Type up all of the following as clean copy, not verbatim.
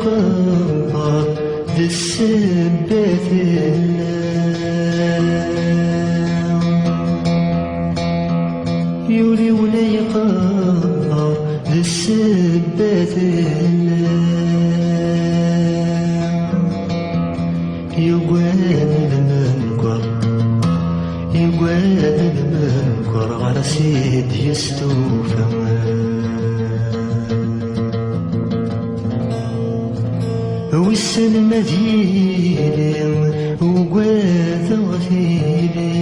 يقبر ذي السبات يولي ولا يقبر ذي السبات يقعد المنكر يقعد المنكر غير سيد يستوفى ويسن مدينة وقاد غثيلة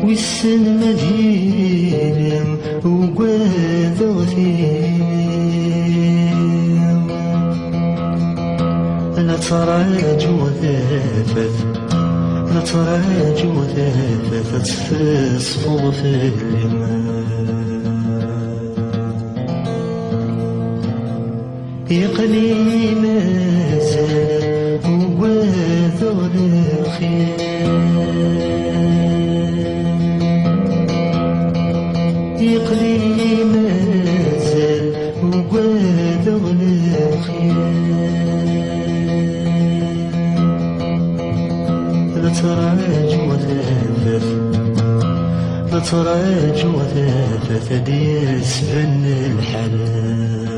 ويسن مدينة وقاد غثيلة لا تراجع وثافت لا تراجع وثافت تفس فوق الماء يقلي مازال وواثق الخير يقلي مازال وواثق الخير لا تراجع وثافت لا تراجع وثافت ديس بن الحلال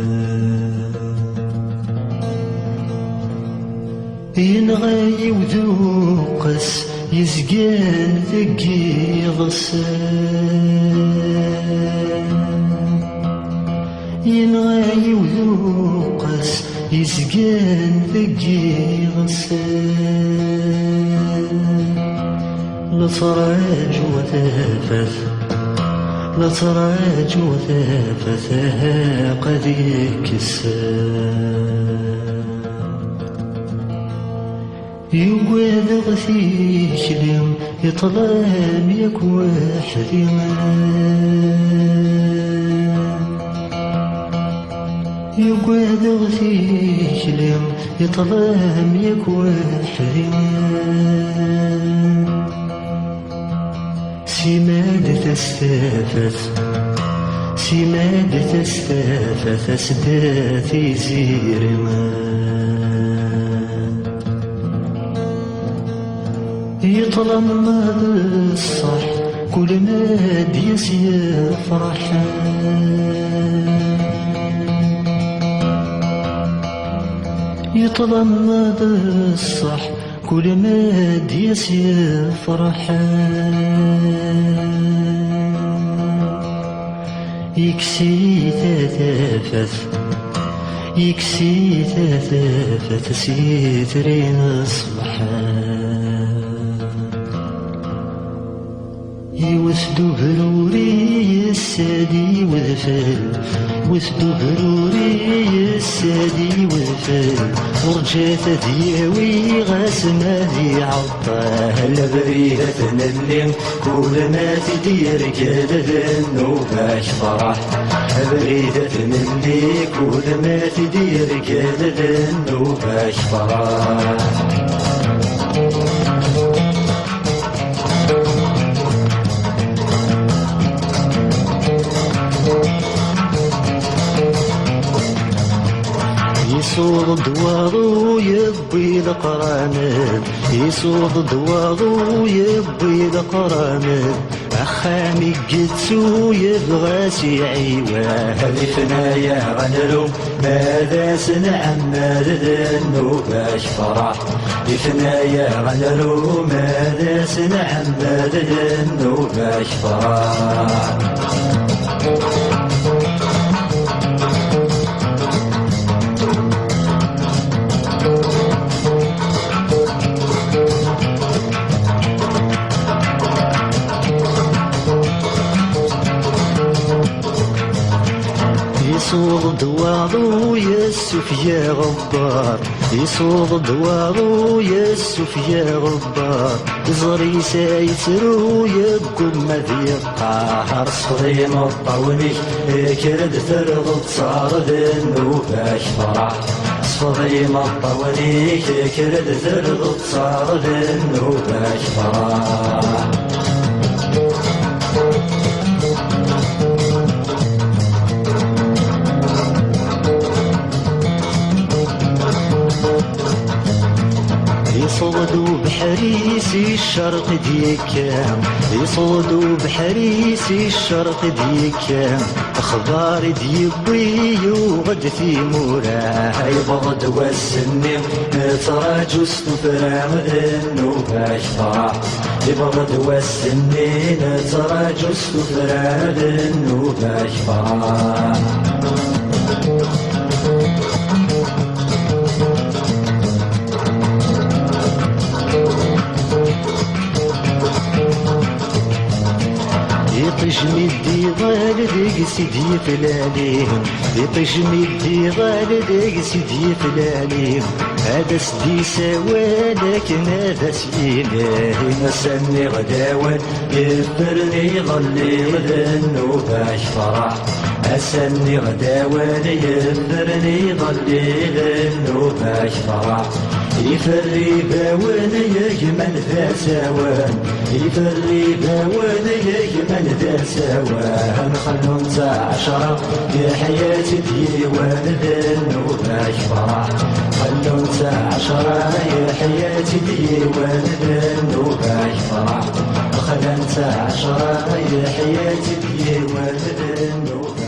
ينغي وذوقس يزقان ثقي غسان ينغي وذوقس يزقان ثقي غسان لا تراج وثافت لا تراج وثافت قد يكسان يقعد غثيك اليوم يطلام يك وحدي يقعد غثيك اليوم يطلام يك وحدي سماد تستافت سماد تستافت سداتي زيرما يطلم بالصح كل ما ديس يفرح يطلم بالصح كل ما ديس يفرح يكسي تتافت يكسي تتافت سيترين الصبحان يوثدو بروري السادي وذفل وثدو بروري السادي وذفل ورجات دياوي غاسنا ذي عطاه لبريدة اللي كل ما تدير كذا النوباش فرح بريدة اللي كل ما تدير كذا النوباش فرح يصوض دواغو يبي القرامد يصوض دواغو يبي القرامد أخامي قدسو يبغى سيعيوه هدفنا غنلو ماذا سنعمل النوباش فرح هدفنا غنلو ماذا سنعمل النوباش فرح يصوض دواغو يسوف يا غبار يصوض دواغو يسوف يا غبار زري سايسرو يبقم مذي قاهر صغي مطوني كرد ترغب صار النوباش فرح صغي مطوني كرد ترغب صار النوباش فرح بحريسي الشرق ديكام يصودوا بحريسي الشرق ديكام اخبار ديبي وغد في موراه يبغض والسني تراجو استفرام النوبة فرح يبغض والسني تراجو استفرام النوبة فرح يطجمي الديغال ديك سيدي فلاليم يطجمي الديغال ديك سيدي فلاليم هذا سدي سوا لكن هذا سيلاه مسني غداوان يفرني ظلي غدنوبة فرح أسني غداوان يفرني ظلي غدنوبة فرح يفري باوان يجمل ذا سوان يفري باوان يجمل ذا سوان خلو نتا عشرة يا حياتي ديوان ذنوبة فرح خلو نتا عشرة يا حياتي ديوان ذنوبة فرح خلو نتا عشرة يا حياتي ديوان ذنوبة